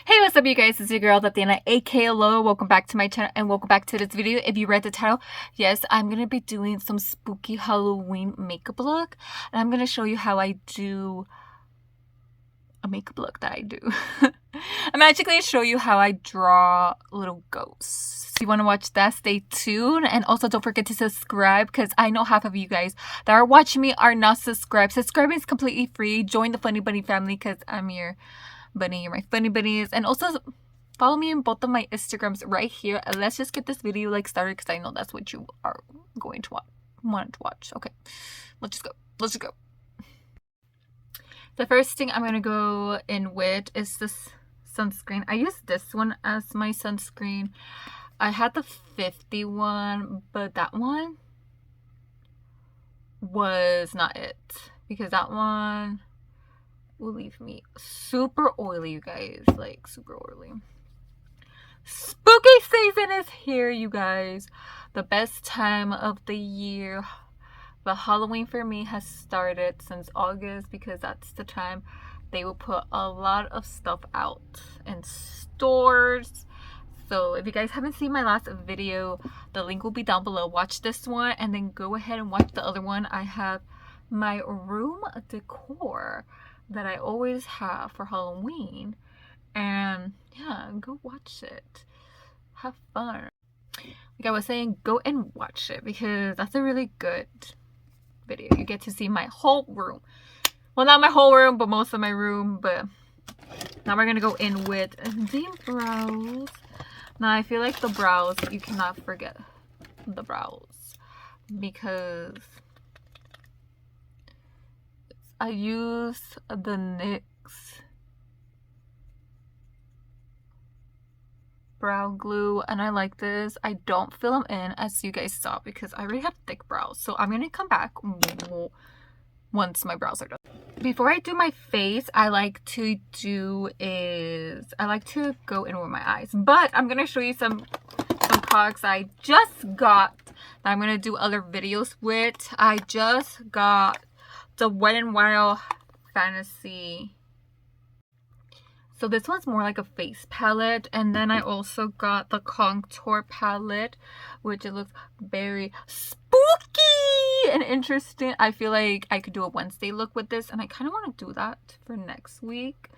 Hey, what's up you guys, it's your girl Tatiana aka Alot. Welcome back to my channel and welcome back to this video. If you read the title, yes, I'm gonna be doing some spooky Halloween makeup look, and I'm gonna show you how I do a makeup look that I do. I'm actually gonna show you how I draw little ghosts. If you want to watch that, stay tuned, and also don't forget to subscribe because I know half of you guys that are watching me are not subscribed. Subscribing is completely free. Join the Funny Bunny family because I'm your bunny, you're my funny bunnies. And also follow me in both of my Instagrams right here, and let's just get this video started because I know that's what you are going to want to watch. Okay, let's just go. The first thing I'm gonna go in with is this sunscreen. I use this one as my sunscreen. I had the 50 one, but that one was not it because that one will leave me super oily, you guys. Like super oily. Spooky season is here, you guys. The best time of the year. But Halloween for me has started since August because that's the time they will put a lot of stuff out in stores. So if you guys haven't seen my last video, the link will be down below. Watch this one and then go ahead and watch the other one. I have my room decor that I always have for Halloween, and yeah, go watch it, have fun. Like I was saying, go and watch it because that's a really good video. You get to see my whole room, well, not my whole room but most of my room. But now we're gonna go in with the brows. Now I feel like the brows, you cannot forget the brows because I use the NYX brow glue, and I like this. I don't fill them in as you guys saw because I already have thick brows, so I'm gonna come back once my brows are done. Before I do my face, I like to go in with my eyes, but I'm gonna show you some products I just got that I'm gonna do other videos with. I just got the Wet n Wild Fantasy. So this one's more like a face palette, and then I also got the contour palette, which it looks very spooky and interesting. I feel like I could do a Wednesday look with this, and I kind of want to do that for next week.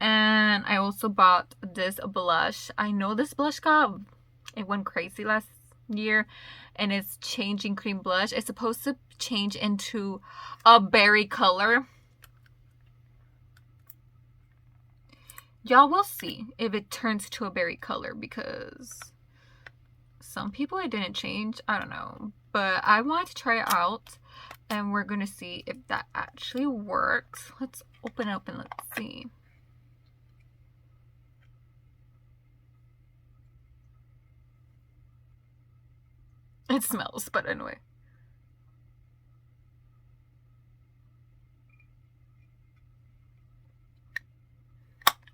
And I also bought this blush. I know this blush it went crazy last year, and it's changing cream blush. It's supposed to change into a berry color. Y'all will see if it turns to a berry color because some people it didn't change. I don't know, but I wanted to try it out, and we're gonna see if that actually works. Let's open it up and let's see. It smells, but anyway.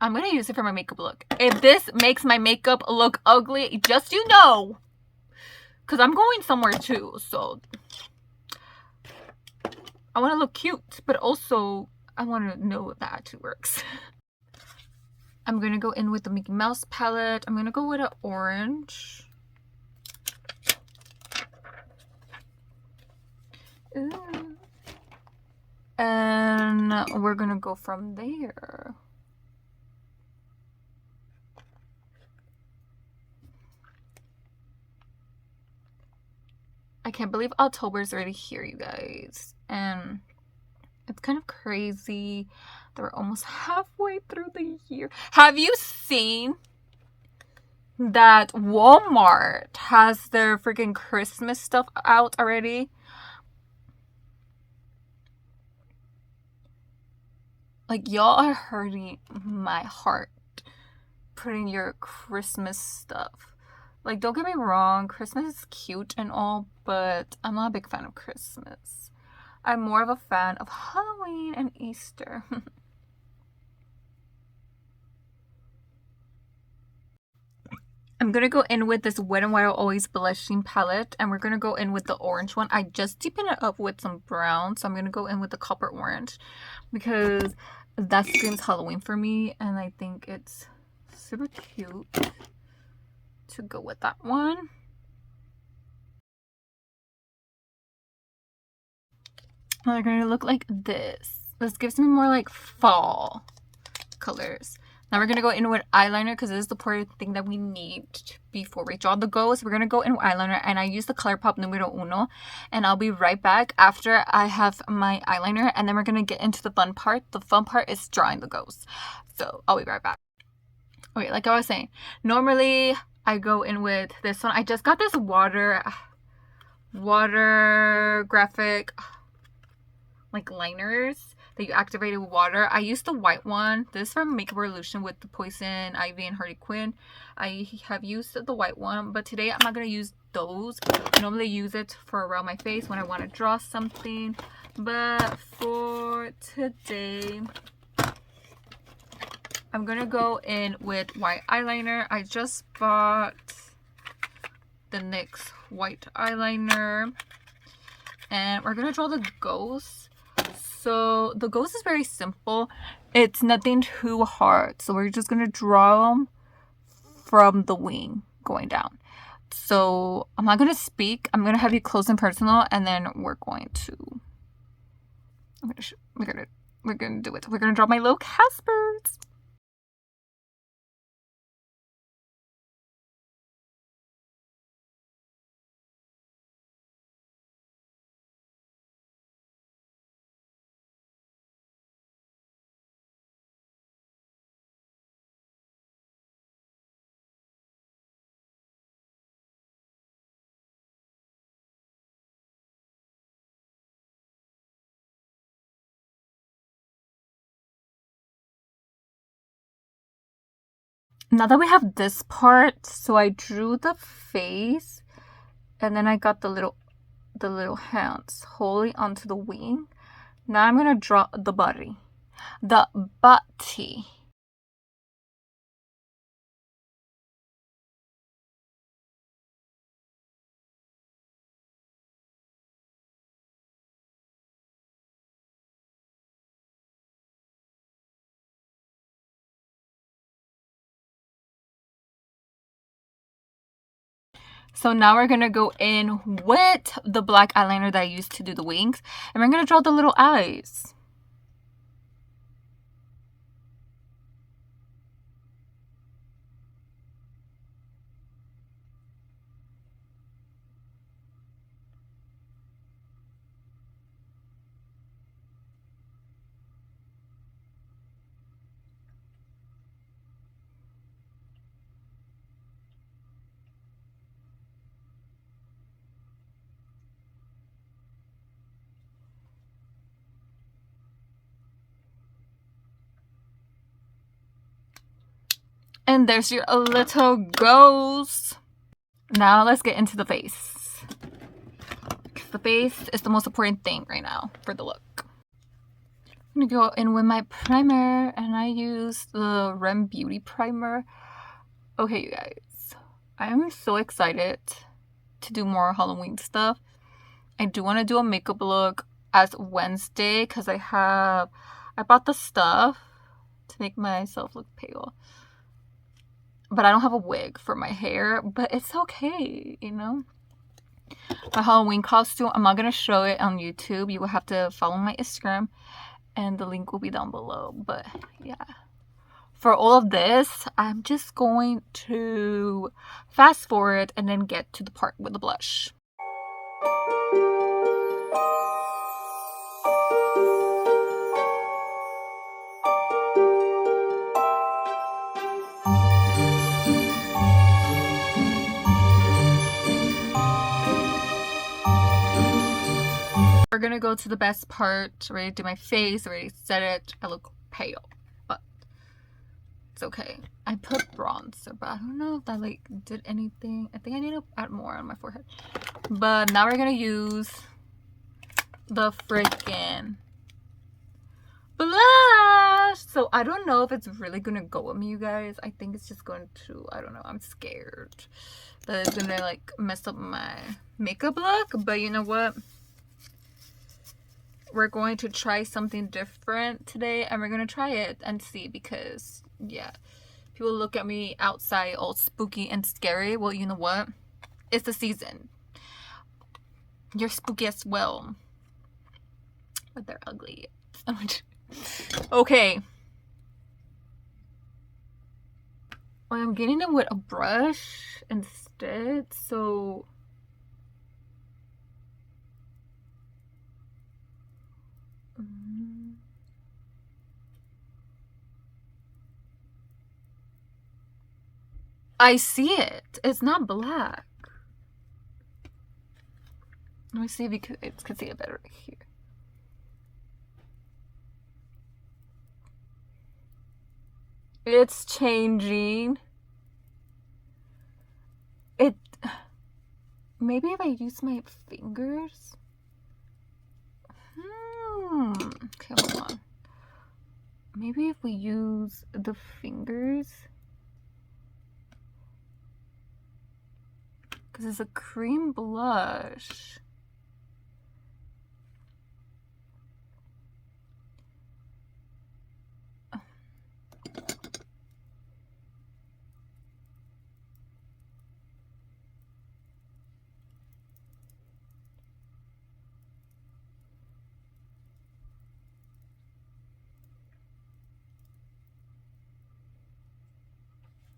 I'm gonna use it for my makeup look. If this makes my makeup look ugly, just you know, because I'm going somewhere too, so I want to look cute, but also I want to know that actually works. I'm gonna go in with the Mickey Mouse palette. I'm gonna go with an orange. Ooh. And we're gonna go from there. I can't believe October's already here, you guys, and it's kind of crazy that we're almost halfway through the year. Have you seen that Walmart has their freaking Christmas stuff out already? Like, y'all are hurting my heart putting your Christmas stuff. Like, don't get me wrong, Christmas is cute and all, but I'm not a big fan of Christmas. I'm more of a fan of Halloween and Easter. I'm going to go in with this Wet n Wild Always Blushing palette, and we're going to go in with the orange one. I just deepened it up with some brown, so I'm going to go in with the copper orange because that screams Halloween for me, and I think it's super cute to go with that one. And they're gonna look like this. This gives me more like fall colors. Now we're gonna go in with eyeliner because this is the important thing that we need before we draw the ghost. We're gonna go in with eyeliner, and I use the ColourPop numero uno, and I'll be right back after I have my eyeliner, and then we're gonna get into the fun part. The fun part is drawing the ghost, so I'll be right back. Okay, like I was saying, normally I go in with this one. I just got this water graphic like liners that you activated with water. I used the white one. This is from Makeup Revolution with the Poison Ivy and Harley Quinn. I have used the white one, but today I'm not going to use those. I normally use it for around my face when I want to draw something, but for today I'm going to go in with white eyeliner. I just bought the NYX white eyeliner, and we're going to draw the ghost. So the ghost is very simple. It's nothing too hard. So we're just going to draw them from the wing going down. So I'm not going to speak. I'm going to have you close and personal, and then we're going to do it. We're going to draw my little Caspers. Now that we have this part, so I drew the face, and then I got the little hands holding onto the wing. Now I'm gonna draw the body. The body. So now we're gonna go in with the black eyeliner that I used to do the wings, and we're gonna draw the little eyes. And there's your little ghost. Now let's get into the face. The face is the most important thing right now for the look. I'm gonna go in with my primer, and I use the Rem Beauty primer. Okay, you guys, I'm so excited to do more Halloween stuff. I do want to do a makeup look as Wednesday because I bought the stuff to make myself look pale, but I don't have a wig for my hair, but it's okay, you know. My Halloween costume, I'm not gonna show it on YouTube. You will have to follow my Instagram, and the link will be down below. But yeah, for all of this, I'm just going to fast forward and then get to the part with the blush. We're gonna go to the best part. Already did my face, already said it. I look pale, but it's okay. I put bronzer, but I don't know if that like did anything. I think I need to add more on my forehead. But now we're gonna use the freaking blush. So I don't know if it's really gonna go with me, you guys. I think it's just going to, I don't know, I'm scared that it's gonna like mess up my makeup look. But you know what? we're going to try something different today, and we're going to try it and see, because yeah, people look at me outside all spooky and scary. Well, you know what? It's the season. You're spooky as well. But they're ugly. Okay. Well, I'm getting it with a brush instead, so I see it. It's not black. Let me see if you can see it better right here. It's changing. It. Maybe if I use my fingers. Okay, hold on. Maybe if we use the fingers. Because it's a cream blush.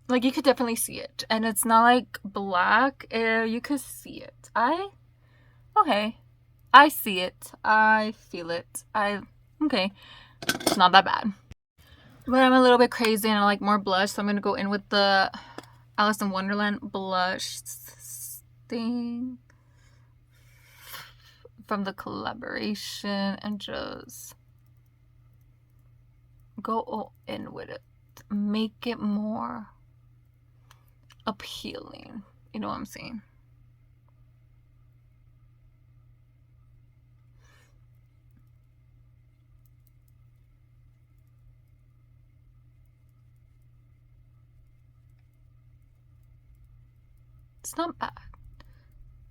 Like, you could definitely see it. And it's not like black. You could see it. Okay. I see it. I feel it. Okay. It's not that bad. But I'm a little bit crazy and I like more blush. So I'm going to go in with the Alice in Wonderland blush thing from the collaboration. And just go all in with it. Make it more appealing. You know what I'm saying? It's not bad.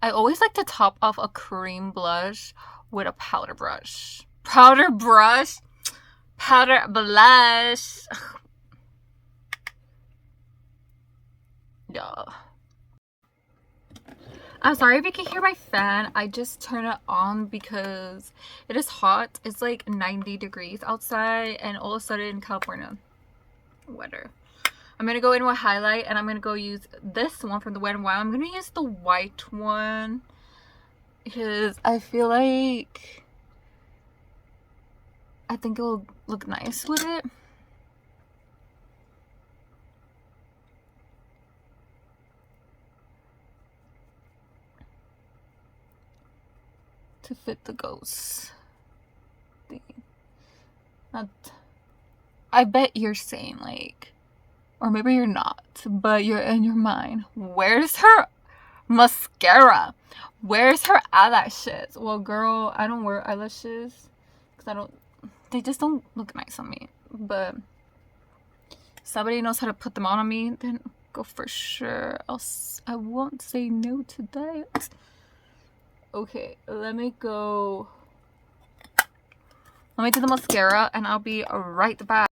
I always like to top off a cream blush with a powder brush. Powder blush. Yeah. I'm sorry if you can hear my fan. I just turn it on because it is hot. It's like 90 degrees outside, and all of a sudden in California, weather. I'm gonna go in with highlight, and I'm gonna go use this one from the Wet n Wild. I'm gonna use the white one because I feel like I think it will look nice with it. To fit the ghost thing. Not, I bet you're saying like, or maybe you're not, but you're in your mind, where's her mascara? Where's her eyelashes? Well, girl, I don't wear eyelashes because they just don't look nice on me. But if somebody knows how to put them on me, then go for sure. I won't say no to that. Okay, let me do the mascara and I'll be right back.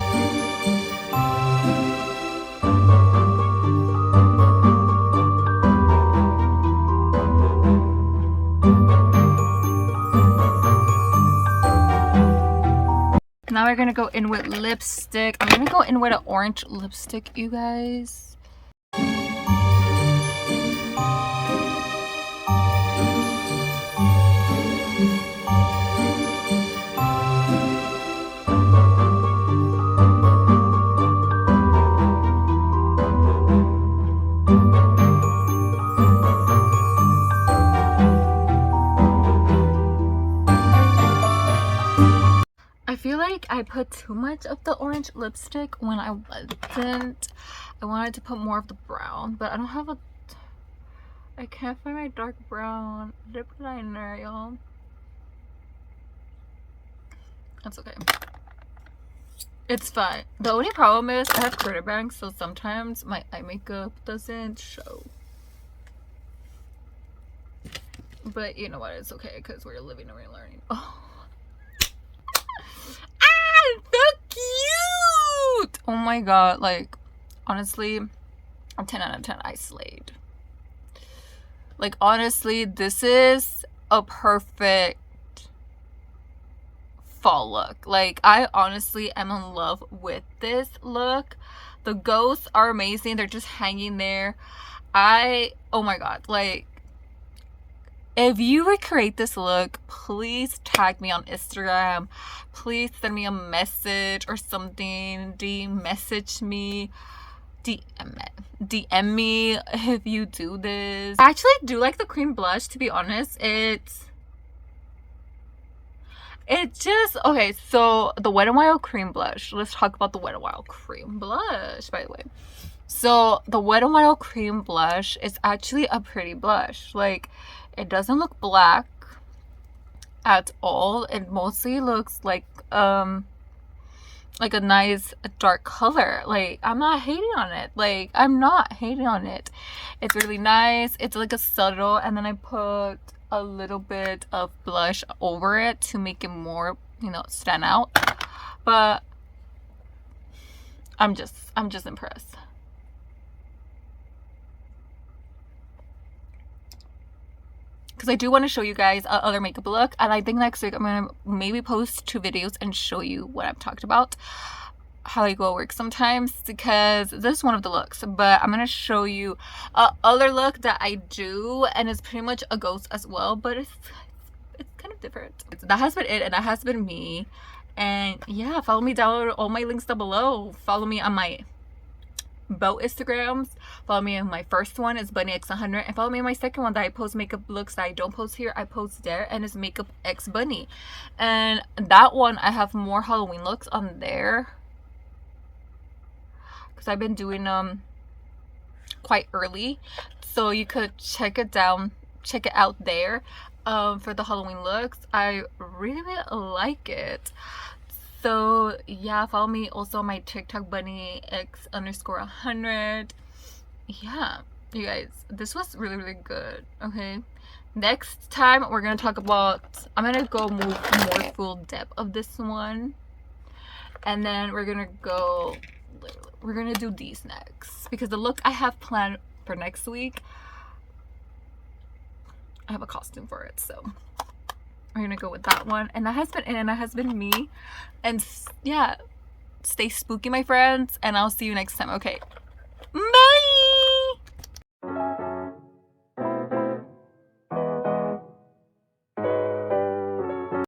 Now we're gonna go in with lipstick. I'm gonna go in with an orange lipstick, you guys. I feel like I put too much of the orange lipstick when I wasn't. I wanted to put more of the brown, but I can't find my dark brown lip liner, y'all. That's okay. It's fine. The only problem is I have critter bangs, so sometimes my eye makeup doesn't show. But you know what? It's okay because we're living and we're learning. Oh. So cute. Oh my god, like honestly, 10 out of 10. I slayed. Like honestly, this is a perfect fall look. Like I honestly am in love with this look. The ghosts are amazing. They're just hanging there. Oh my god, like if you recreate this look, please tag me on Instagram. Please send me a message or something. Message me. DM me if you do this. I actually do like the cream blush, to be honest. It's just okay. So the Wet n Wild cream blush. Let's talk about the Wet n Wild cream blush, by the way. So the Wet n Wild cream blush is actually a pretty blush. Like it doesn't look black at all. It mostly looks like a nice dark color. Like I'm not hating on it. Like I'm not hating on it. It's really nice. It's like a subtle, and then I put a little bit of blush over it to make it more, you know, stand out. But I'm just impressed. Because I do want to show you guys other makeup look, and I think next week I'm gonna maybe post 2 videos and show you what I've talked about, how I go work sometimes, because this is one of the looks. But I'm gonna show you other look that I do, and it's pretty much a ghost as well, but it's kind of different. That has been it, and that has been me. And yeah, follow me down, all my links down below. Follow me on my both Instagrams. Follow me on my first one is bunnyx100, and follow me on my second one that I post makeup looks that I don't post here, I post there, and it's makeup x bunny. And that one I have more Halloween looks on there because I've been doing quite early, so you could check it out there for the Halloween looks. I really like it. So yeah, follow me also on my TikTok bunnyx_100. Yeah, you guys, this was really good. Okay, next time we're gonna talk about, I'm gonna go more full depth of this one, and then we're gonna do these next, because the look I have planned for next week, I have a costume for it, so we're gonna go with that one. And that has been it, and that has been me. And yeah, stay spooky, my friends, and I'll see you next time. Okay, bye.